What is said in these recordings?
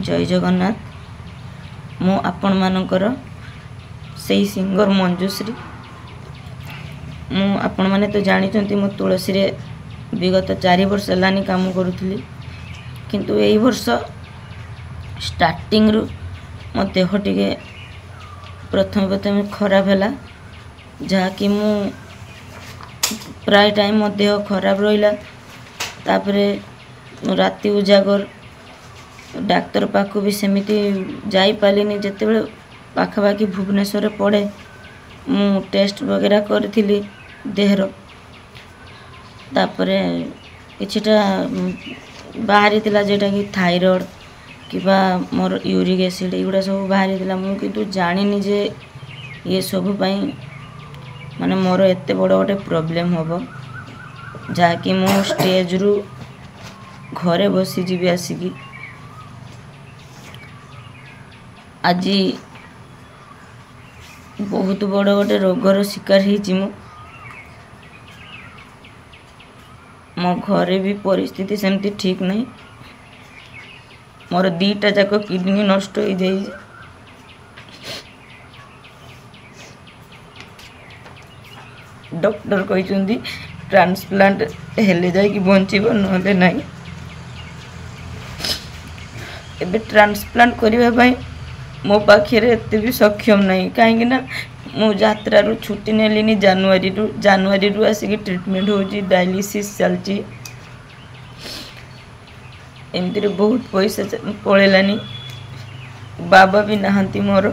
जय जगन्नाथ। मु आपण मानकर सही सिंगर मंजुश्री। मु आपण माने तो जानी मु तुलसी रे विगत 4 वर्ष लानी काम करूथली, किंतु एई वर्ष स्टार्टिंग रु मो देह टिके प्रथम खराब हैला, जहाँ कि मु प्राय टाइम मो देह खराब रहिला। तापरे राति उजागर डाक्तर पाखु भी सेमिति जाई पालिनी। जेते बेले पाखापाखि भुवनेश्वर पड़े मु टेस्ट वगैरह करथिली देहर, तापरे किछटा बाहरी तिला जेटा कि थायराइड किबा मोर यूरिक एसिड एगुड़ा सब बाहरी तिला। मु किंतु जानिनी जे ये सब पई माने मोर एते बड़ गोटे प्रॉब्लम होबो, जहाँ कि मु स्टेज रु घरे बसी जीवी आसिकी। आज बहुत बड़ गोटे रोगर शिकार होइछि। मो घरे भी परिस्थिति सेमती ठीक नहीं। मोर 2टा जाक किडनी नष्ट हो जाई। डॉक्टर कहते ट्रांसप्लांट हेले जाई कि बंचिबो नले नहीं। एबे ट्रांसप्लांट करिबा पई मो पाखे एते भी सक्षम नहीं, कहीं ना मु यात्रा रु छुट्टी नेलिनी। जनवरी रु आसिक ट्रीटमेंट होची, डायलिसिस चलची। एमती बहुत पैसा पळेलानी। बाबा भी नहांती मोर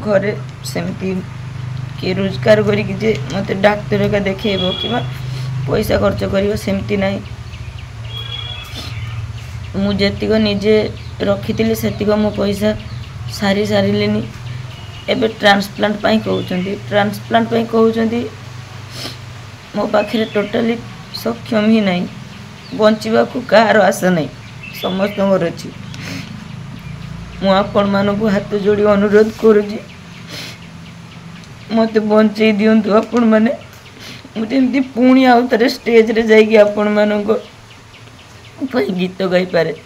घरे, सेमती के रोजगार करी जे मते डाक्टर का देखेबो कि पैसा खर्च करियो सेमती नहीं। मु जेतिक निजे रखिथिली सेतिक मो पैसा सारिलेनी। एबे ट्रांसप्लांट पाई कहउचंती मो पाखे टोटली सक्षम ही नहीं। बंचिबा को कार आशा नहीं, समस्त अच्छी। मु आपण मानकु हाथ जोड़ी अनुरोध करूची, मते बंचई दियंतु आपण माने। मुझे पुणी आउ थे स्टेज रे जाइए आपण मानक गीत गाई पारे।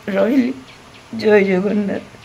रही जय जगन्नाथ।